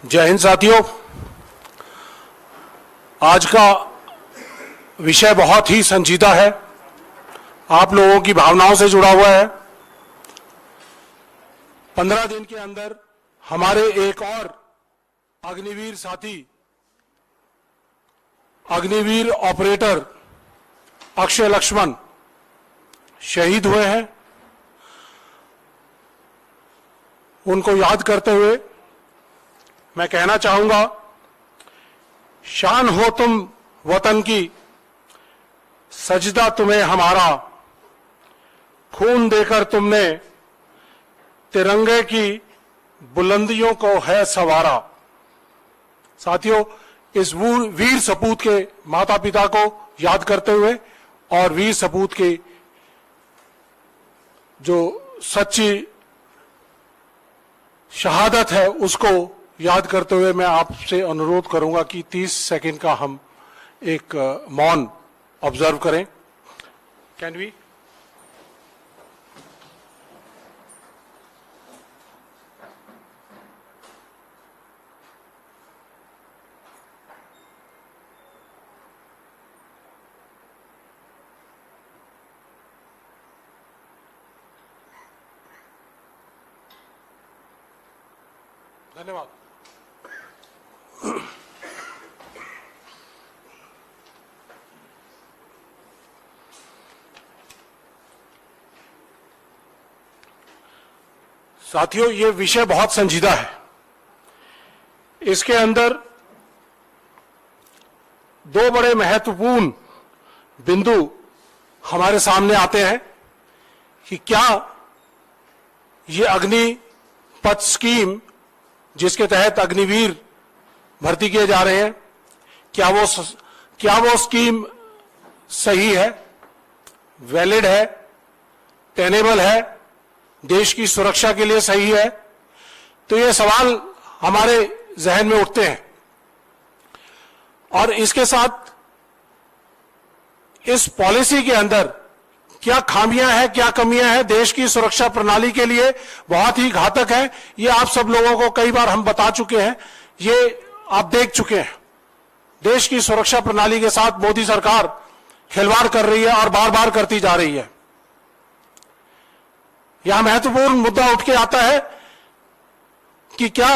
जय हिंद साथियों। आज का विषय बहुत ही संजीदा है, आप लोगों की भावनाओं से जुड़ा हुआ है। 15 दिन के अंदर हमारे एक और अग्निवीर साथी, अग्निवीर ऑपरेटर अक्षय लक्ष्मण शहीद हुए हैं। उनको याद करते हुए मैं कहना चाहूंगा, शान हो तुम वतन की, सजदा तुम्हें हमारा, खून देकर तुमने तिरंगे की बुलंदियों को है सवारा। साथियों, इस वीर सपूत के माता पिता को याद करते हुए और वीर सपूत की जो सच्ची शहादत है उसको याद करते हुए मैं आपसे अनुरोध करूंगा कि 30 सेकंड का हम एक मौन ऑब्जर्व करें। Can we? धन्यवाद। साथियों, ये विषय बहुत संजीदा है। इसके अंदर दो बड़े महत्वपूर्ण बिंदु हमारे सामने आते हैं कि क्या ये अग्निपथ स्कीम जिसके तहत अग्निवीर भर्ती किए जा रहे हैं, क्या वो स्कीम सही है, वैलिड है, टेनेबल है, देश की सुरक्षा के लिए सही है? तो ये सवाल हमारे जहन में उठते हैं। और इसके साथ इस पॉलिसी के अंदर क्या खामियां हैं, क्या कमियां हैं, देश की सुरक्षा प्रणाली के लिए बहुत ही घातक है। ये आप सब लोगों को कई बार हम बता चुके हैं, ये आप देख चुके हैं। देश की सुरक्षा प्रणाली के साथ मोदी सरकार खिलवाड़ कर रही है और बार बार करती जा रही है। यह महत्वपूर्ण मुद्दा उठ के आता है कि क्या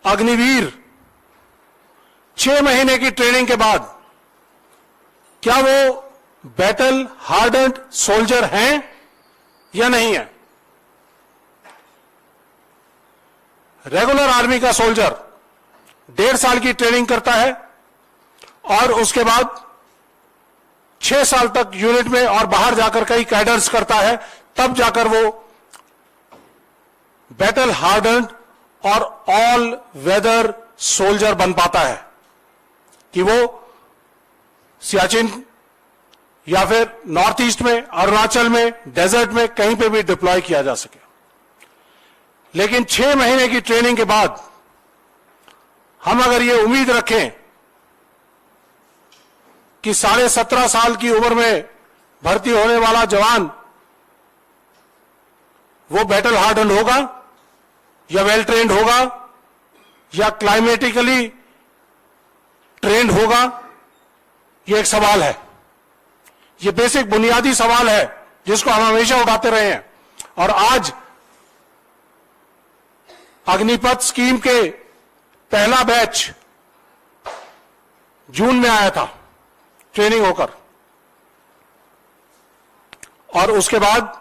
अग्निवीर 6 महीने की ट्रेनिंग के बाद क्या वो बैटल हार्डेंड सोल्जर हैं या नहीं है? रेगुलर आर्मी का सोल्जर 1.5 साल की ट्रेनिंग करता है और उसके बाद 6 साल तक यूनिट में और बाहर जाकर कई कैडर्स करता है, तब जाकर वो बैटल हार्डेंड और ऑल वेदर सोल्जर बन पाता है कि वो सियाचिन या फिर नॉर्थ ईस्ट में, अरुणाचल में, डेजर्ट में कहीं पे भी डिप्लॉय किया जा सके। लेकिन 6 महीने की ट्रेनिंग के बाद हम अगर ये उम्मीद रखें कि 17.5 साल की उम्र में भर्ती होने वाला जवान वो बैटल हार्डन होगा या वेल ट्रेंड होगा या क्लाइमेटिकली ट्रेंड होगा, ये एक सवाल है। ये बेसिक बुनियादी सवाल है जिसको हम हमेशा उठाते रहे हैं। और आज अग्निपथ स्कीम के पहला बैच जून में आया था ट्रेनिंग होकर, और उसके बाद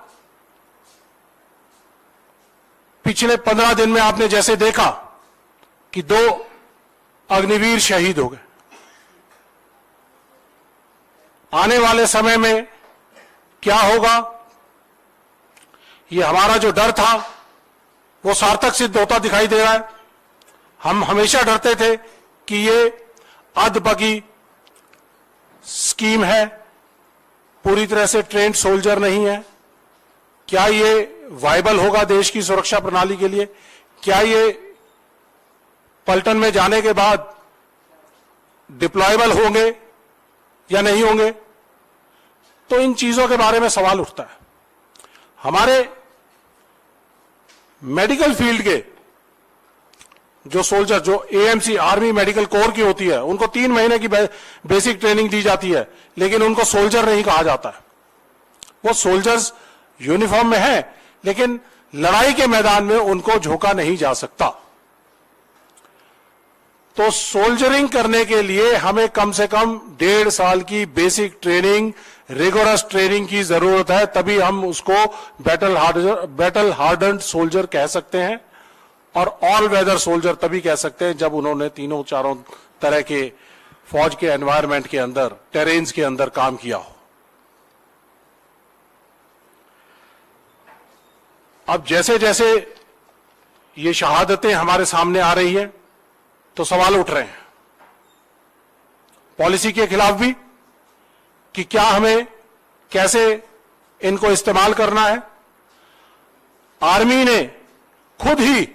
पिछले 15 दिन में आपने जैसे देखा कि 2 अग्निवीर शहीद हो गए। आने वाले समय में क्या होगा, ये हमारा जो डर था वो सार्थक सिद्ध होता दिखाई दे रहा है। हम हमेशा डरते थे कि ये अधबगी स्कीम है, पूरी तरह से ट्रेंड सोल्जर नहीं है। क्या ये वायबल होगा देश की सुरक्षा प्रणाली के लिए? क्या ये पलटन में जाने के बाद डिप्लॉयबल होंगे या नहीं होंगे? तो इन चीजों के बारे में सवाल उठता है। हमारे मेडिकल फील्ड के जो सोल्जर, जो एएमसी आर्मी मेडिकल कोर की होती है, उनको 3 महीने की बेसिक ट्रेनिंग दी जाती है, लेकिन उनको सोल्जर नहीं कहा जाता है। वो सोल्जर्स यूनिफॉर्म में है, लेकिन लड़ाई के मैदान में उनको झोंका नहीं जा सकता। तो सोल्जरिंग करने के लिए हमें कम से कम 1.5 साल की बेसिक ट्रेनिंग, रिगोरस ट्रेनिंग की जरूरत है, तभी हम उसको बैटल हार्डन्ड सोल्जर कह सकते हैं। और ऑल वेदर सोल्जर तभी कह सकते हैं जब उन्होंने तीनों चारों तरह के फौज के एनवायरनमेंट के अंदर, टेरेन्स के अंदर काम किया हो। अब जैसे जैसे ये शहादतें हमारे सामने आ रही हैं, तो सवाल उठ रहे हैं पॉलिसी के खिलाफ भी कि क्या हमें कैसे इनको इस्तेमाल करना है। आर्मी ने खुद ही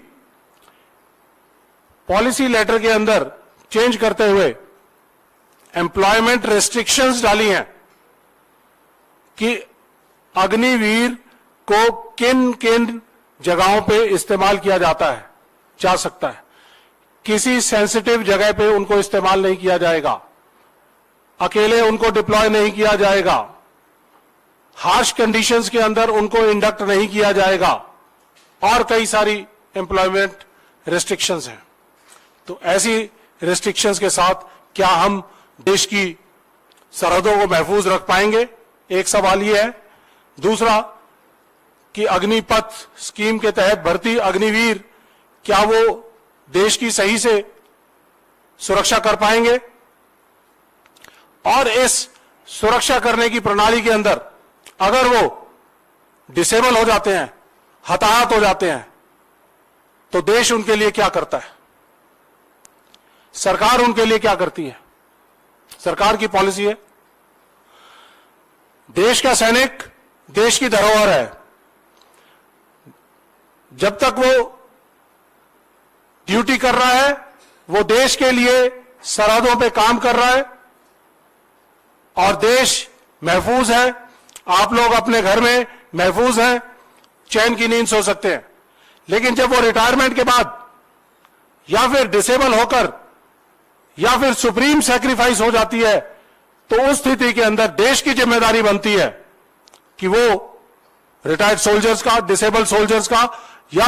पॉलिसी लेटर के अंदर चेंज करते हुए एम्प्लॉयमेंट रेस्ट्रिक्शंस डाली हैं कि अग्निवीर को किन किन जगहों पे इस्तेमाल किया जा सकता है। किसी सेंसिटिव जगह पे उनको इस्तेमाल नहीं किया जाएगा, अकेले उनको डिप्लॉय नहीं किया जाएगा, हार्श कंडीशंस के अंदर उनको इंडक्ट नहीं किया जाएगा, और कई सारी एम्प्लॉयमेंट रेस्ट्रिक्शंस हैं। तो ऐसी रेस्ट्रिक्शंस के साथ क्या हम देश की सरहदों को महफूज रख पाएंगे, एक सवाल यह है। दूसरा कि अग्निपथ स्कीम के तहत भर्ती अग्निवीर, क्या वो देश की सही से सुरक्षा कर पाएंगे। और इस सुरक्षा करने की प्रणाली के अंदर अगर वो डिसेबल हो जाते हैं, हताहत हो जाते हैं, तो देश उनके लिए क्या करता है, सरकार उनके लिए क्या करती है। सरकार की पॉलिसी है, देश का सैनिक देश की धरोहर है। जब तक वो ड्यूटी कर रहा है, वो देश के लिए सरहदों पे काम कर रहा है और देश महफूज है। आप लोग अपने घर में महफूज हैं, चैन की नींद सो सकते हैं। लेकिन जब वो रिटायरमेंट के बाद या फिर डिसेबल होकर या फिर सुप्रीम सैक्रिफाइस हो जाती है, तो उस स्थिति के अंदर देश की जिम्मेदारी बनती है कि वो रिटायर्ड सोल्जर्स का, डिसेबल सोल्जर्स का या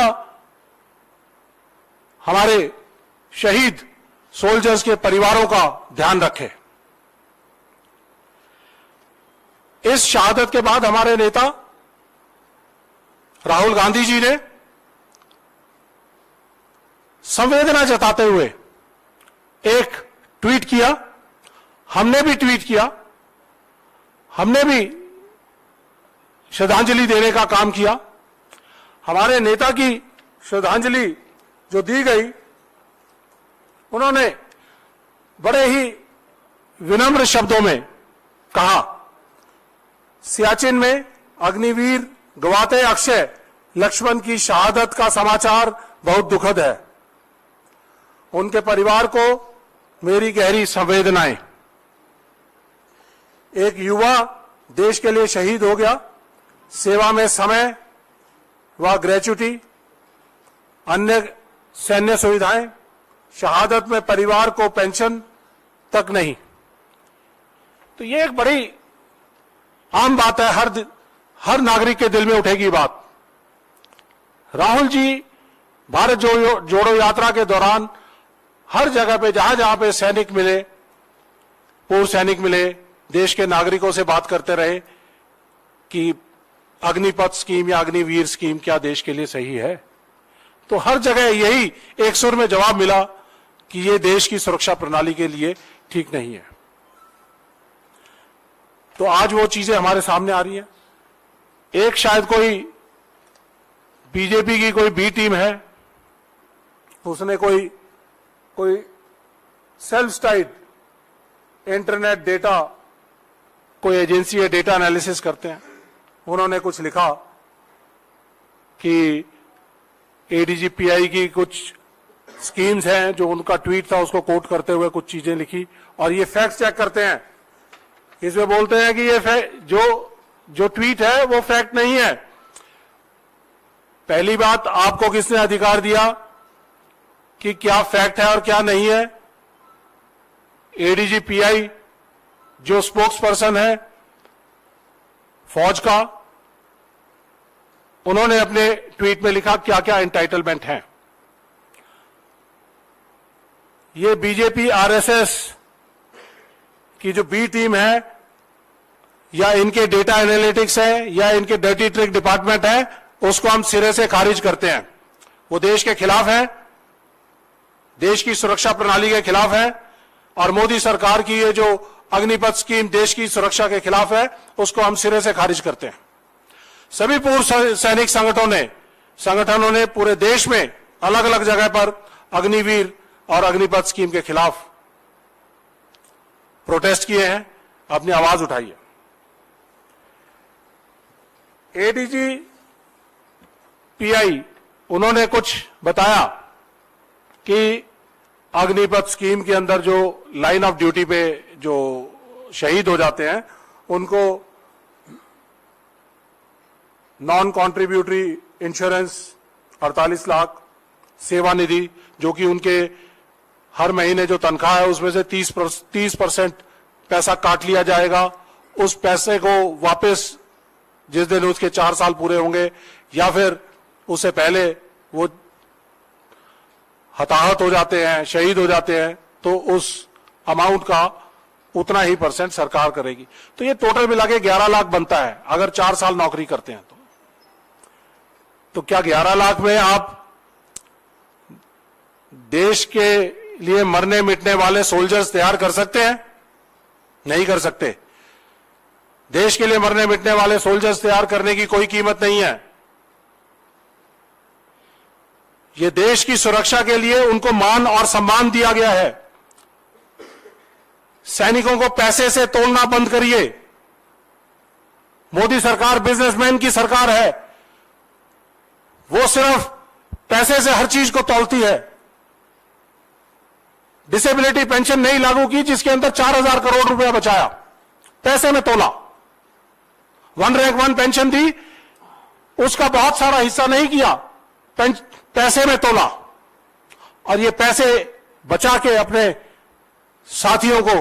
हमारे शहीद सोल्जर्स के परिवारों का ध्यान रखे। इस शहादत के बाद हमारे नेता राहुल गांधी जी ने संवेदना जताते हुए एक ट्वीट किया, हमने भी ट्वीट किया, हमने भी श्रद्धांजलि देने का काम किया। हमारे नेता की श्रद्धांजलि जो दी गई, उन्होंने बड़े ही विनम्र शब्दों में कहा, सियाचिन में अग्निवीर गवाते अक्षय लक्ष्मण की शहादत का समाचार बहुत दुखद है। उनके परिवार को मेरी गहरी संवेदनाएं। एक युवा देश के लिए शहीद हो गया, सेवा में समय व ग्रेच्युटी, अन्य सैन्य सुविधाएं, शहादत में परिवार को पेंशन तक नहीं। तो ये एक बड़ी आम बात है, हर नागरिक के दिल में उठेगी बात। राहुल जी भारत जोड़ो यात्रा के दौरान हर जगह पे जहां जहां पे सैनिक मिले, पूर्व सैनिक मिले, देश के नागरिकों से बात करते रहे कि अग्निपथ स्कीम या अग्निवीर स्कीम क्या देश के लिए सही है। तो हर जगह यही एक सुर में जवाब मिला कि ये देश की सुरक्षा प्रणाली के लिए ठीक नहीं है। तो आज वो चीजें हमारे सामने आ रही हैं। एक शायद कोई बीजेपी की कोई बी टीम है, उसने कोई सेल्फ स्टाइड इंटरनेट डेटा, कोई एजेंसी है डेटा एनालिसिस करते हैं, उन्होंने कुछ लिखा कि एडीजीपीआई की कुछ स्कीम्स हैं, जो उनका ट्वीट था उसको कोट करते हुए कुछ चीजें लिखी, और ये फैक्ट चेक करते हैं। इसमें बोलते हैं कि ये जो ट्वीट है वो फैक्ट नहीं है। पहली बात, आपको किसने अधिकार दिया कि क्या फैक्ट है और क्या नहीं है। एडीजी पीआई जो स्पोक्स पर्सन है फौज का, उन्होंने अपने ट्वीट में लिखा क्या क्या एंटाइटलमेंट हैं। ये बीजेपी आरएसएस की जो बी टीम है, या इनके डेटा एनालिटिक्स है, या इनके डर्टी ट्रिक डिपार्टमेंट है, उसको हम सिरे से खारिज करते हैं। वो देश के खिलाफ है, देश की सुरक्षा प्रणाली के खिलाफ है, और मोदी सरकार की ये जो अग्निपथ स्कीम देश की सुरक्षा के खिलाफ है, उसको हम सिरे से खारिज करते हैं। सभी पूर्व सैनिक संगठनों ने पूरे देश में अलग अलग जगह पर अग्निवीर और अग्निपथ स्कीम के खिलाफ प्रोटेस्ट किए हैं, अपनी आवाज उठाई है। एडीजी पीआई उन्होंने कुछ बताया कि अग्निपथ स्कीम के अंदर जो लाइन ऑफ ड्यूटी पे जो शहीद हो जाते हैं उनको नॉन कॉन्ट्रीब्यूटरी इंश्योरेंस 48 लाख, सेवानिधि जो कि उनके हर महीने जो तनख्वाह है उसमें से 30% पैसा काट लिया जाएगा। उस पैसे को वापस जिस दिन उसके 4 साल पूरे होंगे या फिर उससे पहले वो हताहत हो जाते हैं, शहीद हो जाते हैं, तो उस अमाउंट का उतना ही % सरकार करेगी। तो ये टोटल मिला के 11 लाख बनता है अगर 4 साल नौकरी करते हैं तो क्या 11 लाख में आप देश के लिए मरने मिटने वाले सोल्जर्स तैयार कर सकते हैं? नहीं कर सकते। देश के लिए मरने मिटने वाले सोल्जर्स तैयार करने की कोई कीमत नहीं है। ये देश की सुरक्षा के लिए उनको मान और सम्मान दिया गया है। सैनिकों को पैसे से तोलना बंद करिए। मोदी सरकार बिजनेसमैन की सरकार है, वो सिर्फ पैसे से हर चीज को तौलती है। डिसेबिलिटी पेंशन नहीं लागू की जिसके अंदर 4000 करोड़ रुपया बचाया, पैसे में तोला। 1 रैंक 1 पेंशन दी, उसका बहुत सारा हिस्सा नहीं किया, पैसे में तोला। और ये पैसे बचा के अपने साथियों को,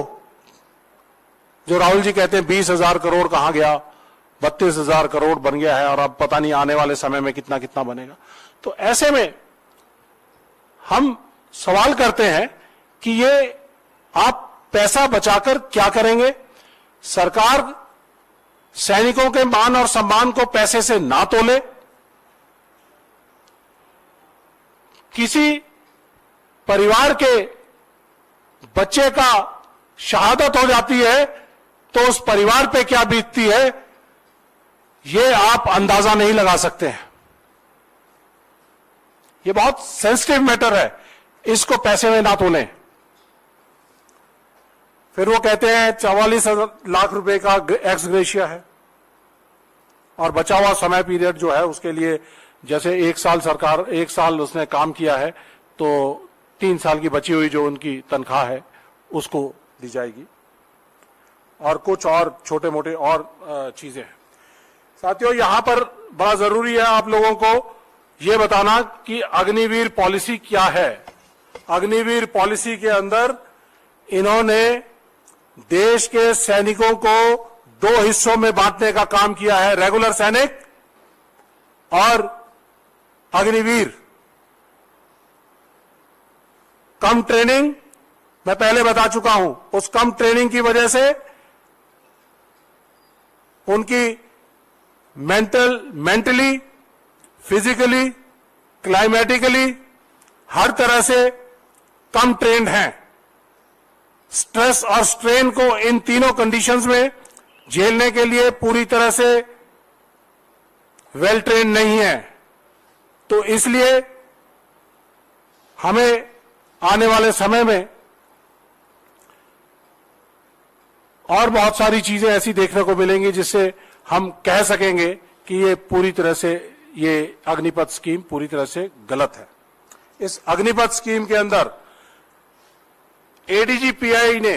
जो राहुल जी कहते हैं 20,000 करोड़ कहां गया, 32,000 करोड़ बन गया है और अब पता नहीं आने वाले समय में कितना कितना बनेगा। तो ऐसे में हम सवाल करते हैं कि ये आप पैसा बचाकर क्या करेंगे? सरकार सैनिकों के मान और सम्मान को पैसे से ना तोले। किसी परिवार के बच्चे का शहादत हो जाती है तो उस परिवार पे क्या बीतती है, ये आप अंदाजा नहीं लगा सकते हैं। ये बहुत सेंसिटिव मैटर है, इसको पैसे में ना तोलें। फिर वो कहते हैं 44 लाख रुपए का एक्स ग्रेशिया है और बचा हुआ समय पीरियड जो है उसके लिए, जैसे 1 साल सरकार 1 साल उसने काम किया है तो 3 साल की बची हुई जो उनकी तनख्वाह है उसको दी जाएगी, और कुछ और छोटे मोटे और चीजें हैं। साथियों, यहां पर बड़ा जरूरी है आप लोगों को यह बताना कि अग्निवीर पॉलिसी क्या है। अग्निवीर पॉलिसी के अंदर इन्होंने देश के सैनिकों को 2 हिस्सों में बांटने का काम किया है, रेगुलर सैनिक और अग्निवीर। कम ट्रेनिंग मैं पहले बता चुका हूं, उस कम ट्रेनिंग की वजह से उनकी मेंटली, फिजिकली, क्लाइमेटिकली हर तरह से कम ट्रेंड हैं। स्ट्रेस और स्ट्रेन को इन तीनों कंडीशंस में झेलने के लिए पूरी तरह से वेल ट्रेंड नहीं है। तो इसलिए हमें आने वाले समय में और बहुत सारी चीजें ऐसी देखने को मिलेंगी जिससे हम कह सकेंगे कि ये पूरी तरह से, ये अग्निपथ स्कीम पूरी तरह से गलत है। इस अग्निपथ स्कीम के अंदर एडीजी पीआई ने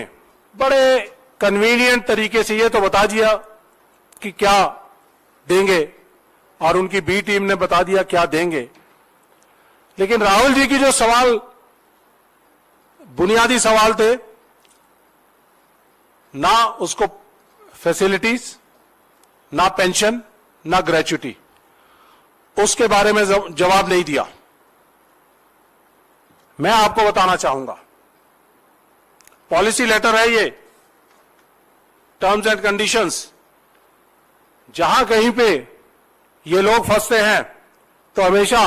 बड़े कन्वीनियंट तरीके से ये तो बता दिया कि क्या देंगे और उनकी बी टीम ने बता दिया क्या देंगे, लेकिन राहुल जी की जो सवाल बुनियादी सवाल थे, ना उसको फैसिलिटीज, ना पेंशन, ना ग्रेच्युटी, उसके बारे में जवाब नहीं दिया। मैं आपको बताना चाहूंगा, पॉलिसी लेटर है ये, टर्म्स एंड कंडीशंस, जहां कहीं पे ये लोग फंसते हैं तो हमेशा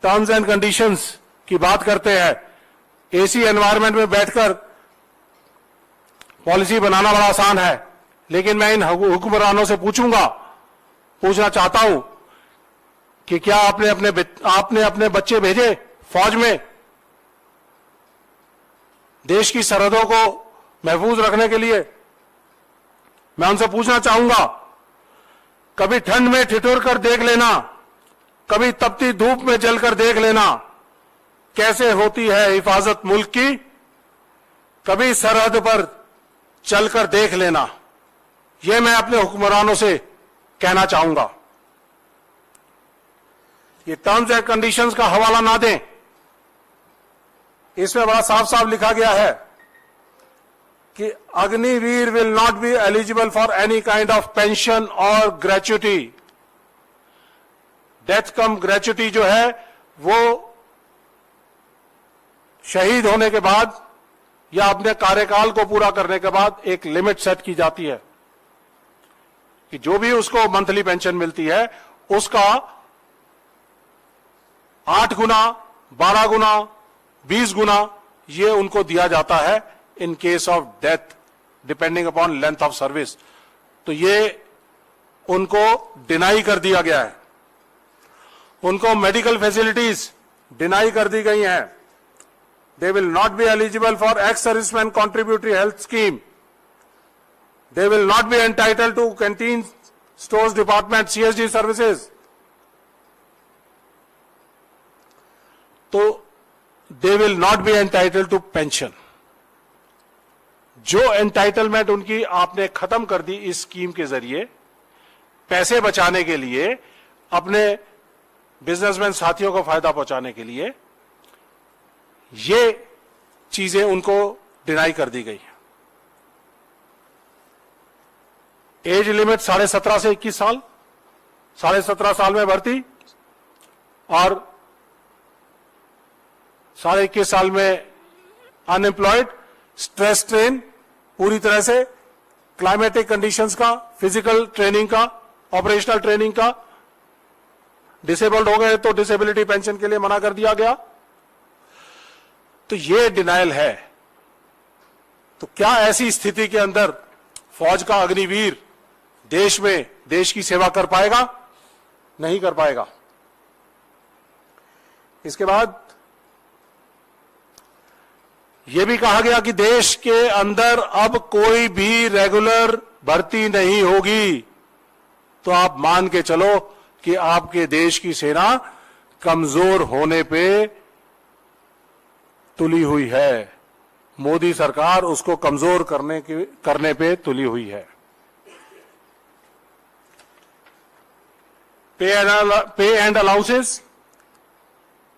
टर्म्स एंड कंडीशंस की बात करते हैं। एसी एनवायरनमेंट में बैठकर पॉलिसी बनाना बड़ा आसान है, लेकिन मैं इन हुक्मरानों से पूछना चाहता हूं कि क्या आपने अपने बच्चे भेजे फौज में देश की सरहदों को महफूज रखने के लिए? मैं उनसे पूछना चाहूंगा, कभी ठंड में ठिठुर कर देख लेना, कभी तपती धूप में जलकर देख लेना कैसे होती है हिफाजत मुल्क की, कभी सरहद पर चलकर देख लेना। यह मैं अपने हुक्मरानों से कहना चाहूंगा। ये टर्म्स एंड कंडीशंस का हवाला ना दें, इसमें बड़ा साफ साफ लिखा गया है कि Agniveer will not be eligible for any kind of pension और ग्रेच्युटी। डेथ कम ग्रेच्युटी जो है वो शहीद होने के बाद या अपने कार्यकाल को पूरा करने के बाद एक लिमिट सेट की जाती है कि जो भी उसको मंथली पेंशन मिलती है उसका 8 गुना, 12 गुना, 20 गुना ये उनको दिया जाता है in case of death, depending upon length of service. तो ये उनको डिनाई कर दिया गया है। उनको मेडिकल फैसिलिटीज डिनाई कर दी गई हैं। They will not be eligible for ex serviceman contributory health scheme. They will not be entitled to canteen, stores department, CSD services. तो they will not be entitled to pension. जो entitlement उनकी आपने खत्म कर दी इस स्कीम के जरिए, पैसे बचाने के लिए, अपने बिजनेसमैन साथियों को फायदा पहुंचाने के लिए, ये चीजें उनको डिनाई कर दी गई है। एज लिमिट 17.5 से 21 साल, 17.5 साल में भर्ती और 21.5 साल में अनएम्प्लॉयड, स्ट्रेस ट्रेन पूरी तरह से, क्लाइमेटिक कंडीशंस का, फिजिकल ट्रेनिंग का, ऑपरेशनल ट्रेनिंग का। डिसेबल्ड हो गए तो डिसेबिलिटी पेंशन के लिए मना कर दिया गया। तो ये डिनायल है। तो क्या ऐसी स्थिति के अंदर फौज का अग्निवीर देश में देश की सेवा कर पाएगा? नहीं कर पाएगा। इसके बाद यह भी कहा गया कि देश के अंदर अब कोई भी रेगुलर भर्ती नहीं होगी। तो आप मान के चलो कि आपके देश की सेना कमजोर होने पे तुली हुई है। मोदी सरकार उसको कमजोर करने पे तुली हुई है। पे एंड अलाउंसेस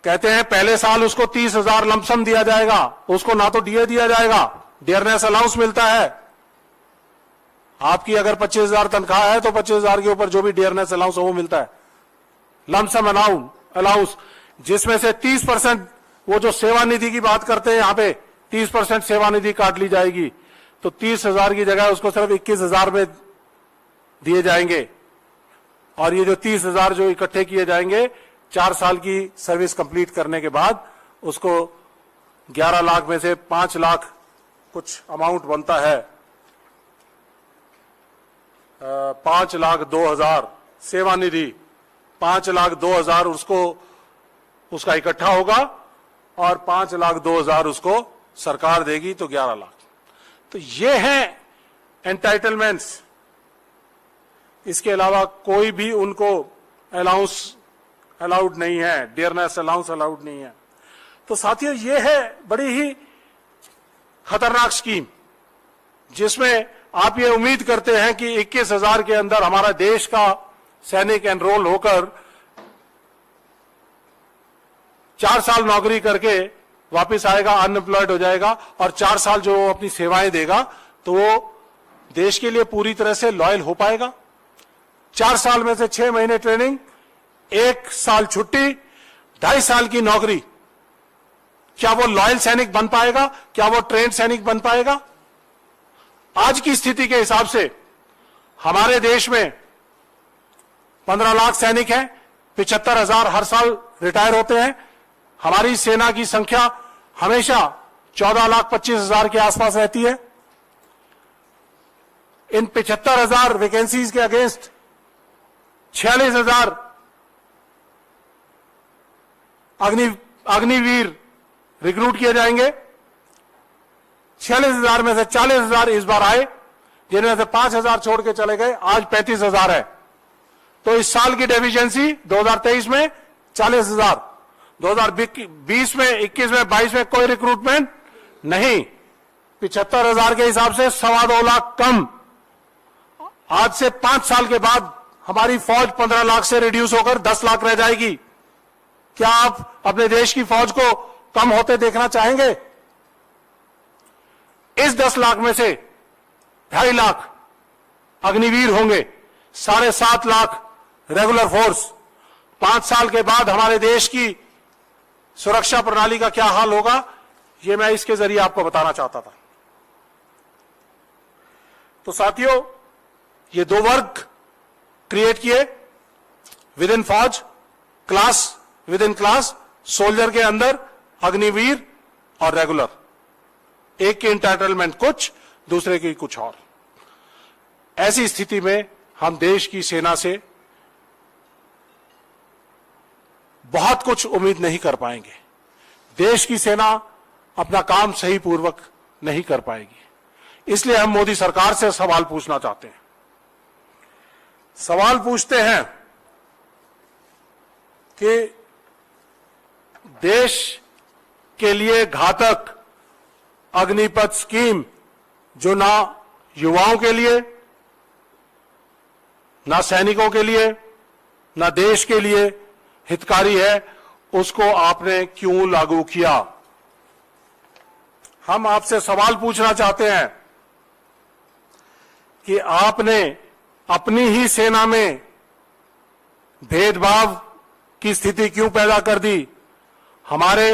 कहते हैं पहले साल उसको 30,000 लमसम दिया जाएगा, उसको ना तो डीए दिया जाएगा, डियरनेस अलाउंस मिलता है। आपकी अगर 25,000 तनख्वाह है तो 25,000 के ऊपर जो भी डियरनेस अलाउंस है वो मिलता है, लमसम अलाउंस, जिसमें से 30% वो जो सेवानिधि की बात करते हैं यहां पे 30% सेवानिधि काट ली जाएगी। तो 30,000 की जगह उसको सिर्फ 21,000 में दिए जाएंगे। और ये जो 30,000 जो इकट्ठे किए जाएंगे 4 साल की सर्विस कंप्लीट करने के बाद उसको 11 लाख में से 5 लाख कुछ अमाउंट बनता है, 5,02,000 सेवानिधि, 5,02,000 उसका इकट्ठा होगा और 5,02,000 उसको सरकार देगी, तो 11 लाख। तो ये हैं एंटाइटलमेंट्स। इसके अलावा कोई भी उनको अलाउंस अलाउड नहीं है, डियरनेस अलाउंस अलाउड नहीं है। तो साथियों ये है बड़ी ही खतरनाक स्कीम, जिसमें आप ये उम्मीद करते हैं कि 21,000 के अंदर हमारा देश का सैनिक एनरोल होकर 4 साल नौकरी करके वापस आएगा, अनएम्प्लॉयड हो जाएगा और 4 साल जो वो अपनी सेवाएं देगा तो वो देश के लिए पूरी तरह से लॉयल हो पाएगा? 4 साल में से 6 महीने ट्रेनिंग, 1 साल छुट्टी, 2.5 साल की नौकरी, क्या वो लॉयल सैनिक बन पाएगा? क्या वो ट्रेंड सैनिक बन पाएगा? आज की स्थिति के हिसाब से हमारे देश में 15 लाख सैनिक हैं, 75,000 हर साल रिटायर होते हैं। हमारी सेना की संख्या हमेशा 14,25,000 के आसपास रहती है। इन 75,000 वैकेंसीज के अगेंस्ट 46,000 अग्निवीर रिक्रूट किए जाएंगे। 46,000 में से 40,000 इस बार आए, जिनमें से 5,000 छोड़ के चले गए, आज 35,000 है। तो इस साल की डेफिशिएंसी 2023 में 40,000, 2020 में, 21 में, 22 में कोई रिक्रूटमेंट नहीं। 75,000 के हिसाब से 2.25 लाख कम। आज से 5 साल के बाद हमारी फौज 15 लाख से रिड्यूस होकर 10 लाख रह जाएगी। क्या आप अपने देश की फौज को कम होते देखना चाहेंगे? इस 10 लाख में से 2.5 लाख अग्निवीर होंगे, 7.5 लाख रेगुलर फोर्स। 5 साल के बाद हमारे देश की सुरक्षा प्रणाली का क्या हाल होगा, यह मैं इसके जरिए आपको बताना चाहता था। तो साथियों, ये 2 वर्ग क्रिएट किए विद इन फौज, class with in class, soldier के अंदर अग्निवीर और रेगुलर। एक की एंटाइटलमेंट कुछ, दूसरे की कुछ और। ऐसी स्थिति में हम देश की सेना से बहुत कुछ उम्मीद नहीं कर पाएंगे। देश की सेना अपना काम सही पूर्वक नहीं कर पाएगी। इसलिए हम मोदी सरकार से सवाल पूछना चाहते हैं। सवाल पूछते हैं कि देश के लिए घातक अग्निपथ स्कीम, जो ना युवाओं के लिए, ना सैनिकों के लिए, ना देश के लिए हितकारी है, उसको आपने क्यों लागू किया? हम आपसे सवाल पूछना चाहते हैं कि आपने अपनी ही सेना में भेदभाव की स्थिति क्यों पैदा कर दी? हमारे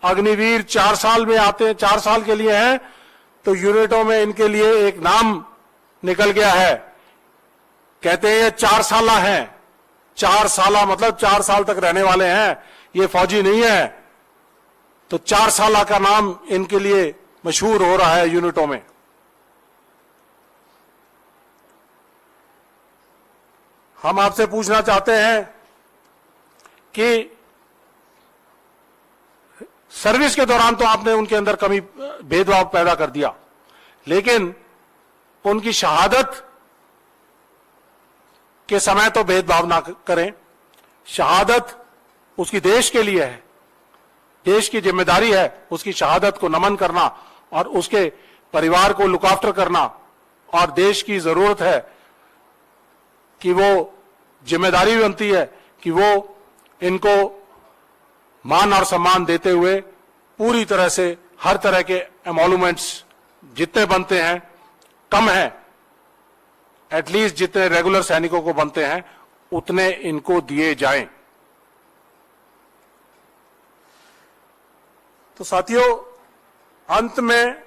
अग्निवीर 4 साल में आते हैं, 4 साल के लिए हैं, तो यूनिटों में इनके लिए एक नाम निकल गया है, कहते हैं ये 4 साला हैं। 4 साला मतलब 4 साल तक रहने वाले हैं, ये फौजी नहीं है। तो 4 साला का नाम इनके लिए मशहूर हो रहा है यूनिटों में। हम आपसे पूछना चाहते हैं कि सर्विस के दौरान तो आपने उनके अंदर कमी, भेदभाव पैदा कर दिया, लेकिन उनकी शहादत के समय तो भेदभाव ना करें। शहादत उसकी देश के लिए है, देश की जिम्मेदारी है उसकी शहादत को नमन करना और उसके परिवार को लुक आफ्टर करना, और देश की जरूरत है कि वो जिम्मेदारी बनती है कि वो इनको मान और सम्मान देते हुए पूरी तरह से हर तरह के एमोलुमेंट्स जितने बनते हैं, कम हैं, एटलीस्ट जितने रेगुलर सैनिकों को बनते हैं उतने इनको दिए जाएं। तो साथियों, अंत में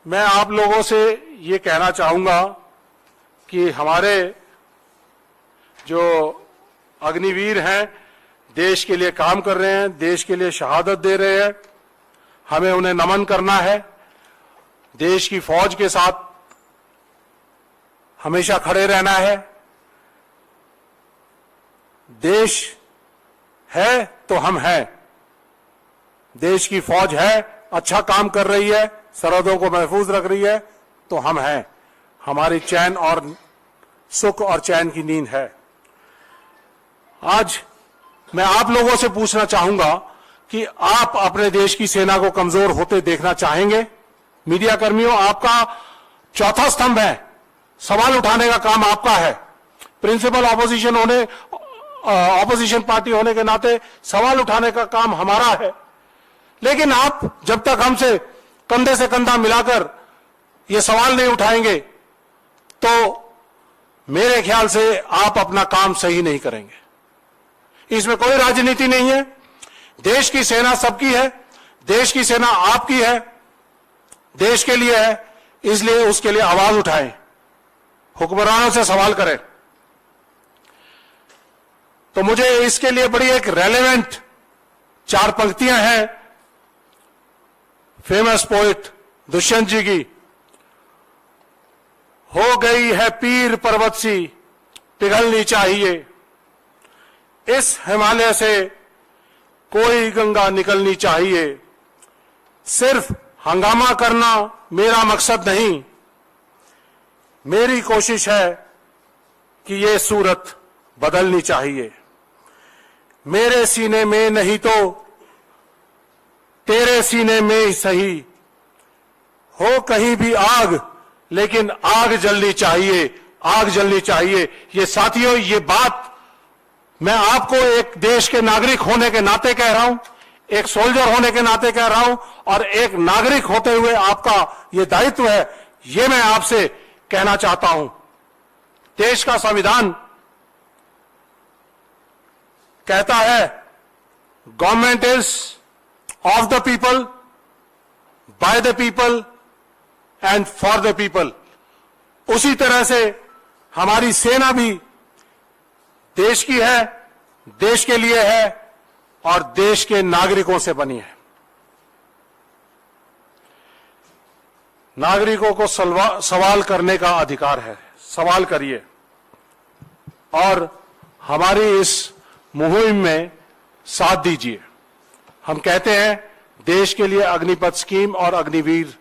मैं आप लोगों से ये कहना चाहूंगा कि हमारे जो अग्निवीर हैं, देश के लिए काम कर रहे हैं, देश के लिए शहादत दे रहे हैं, हमें उन्हें नमन करना है। देश की फौज के साथ हमेशा खड़े रहना है। देश है तो हम हैं। देश की फौज है, अच्छा काम कर रही है, सरहदों को महफूज रख रही है, तो हम हैं। हमारी चैन और सुख और चैन की नींद है। आज मैं आप लोगों से पूछना चाहूंगा कि आप अपने देश की सेना को कमजोर होते देखना चाहेंगे? मीडिया कर्मियों, आपका चौथा स्तंभ है, सवाल उठाने का काम आपका है। प्रिंसिपल ऑपोजिशन पार्टी होने के नाते सवाल उठाने का काम हमारा है। लेकिन आप जब तक हमसे कंधे से कंधा मिलाकर ये सवाल नहीं उठाएंगे तो मेरे ख्याल से आप अपना काम सही नहीं करेंगे। इसमें कोई राजनीति नहीं है। देश की सेना सबकी है, देश की सेना आपकी है, देश के लिए है, इसलिए उसके लिए आवाज उठाएं, हुक्मरानों से सवाल करें। तो मुझे इसके लिए बड़ी एक रेलेवेंट 4 पंक्तियां हैं फेमस पोइट दुष्यंत जी की। हो गई है पीर पर्वत सी पिघलनी चाहिए, इस हिमालय से कोई गंगा निकलनी चाहिए। सिर्फ हंगामा करना मेरा मकसद नहीं, मेरी कोशिश है कि ये सूरत बदलनी चाहिए। मेरे सीने में नहीं तो तेरे सीने में ही सही, हो कहीं भी आग लेकिन आग जलनी चाहिए, आग जलनी चाहिए। ये साथियों, ये बात मैं आपको एक देश के नागरिक होने के नाते कह रहा हूं, एक सोल्जर होने के नाते कह रहा हूं, और एक नागरिक होते हुए आपका ये दायित्व है, ये मैं आपसे कहना चाहता हूं। देश का संविधान कहता है government is of the people, by the people and for the people. उसी तरह से हमारी सेना भी देश की है, देश के लिए है और देश के नागरिकों से बनी है। नागरिकों को सवाल करने का अधिकार है, सवाल करिए। और हमारी इस मुहिम में साथ दीजिए। हम कहते हैं देश के लिए अग्निपथ स्कीम और अग्निवीर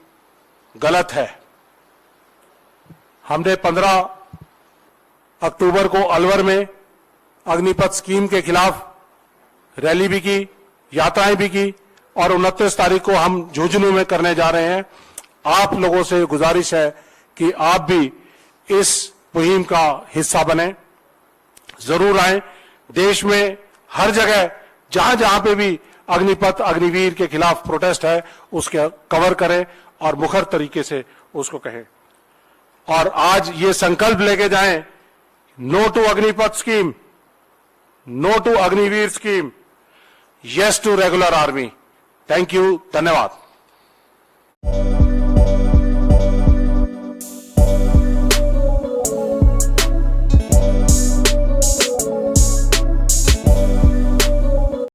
गलत है। हमने 15 अक्टूबर को अलवर में अग्निपथ स्कीम के खिलाफ रैली भी की, यात्राएं भी की, और 29 तारीख को हम झुंझुनू में करने जा रहे हैं। आप लोगों से गुजारिश है कि आप भी इस मुहिम का हिस्सा बने, जरूर आए। देश में हर जगह जहां जहां पे भी अग्निपथ अग्निवीर के खिलाफ प्रोटेस्ट है उसके कवर करें और मुखर तरीके से उसको कहें। और आज ये संकल्प लेके जाएं, no to Agnipath scheme, no to Agniveer scheme, yes to regular army. Thank you, धन्यवाद।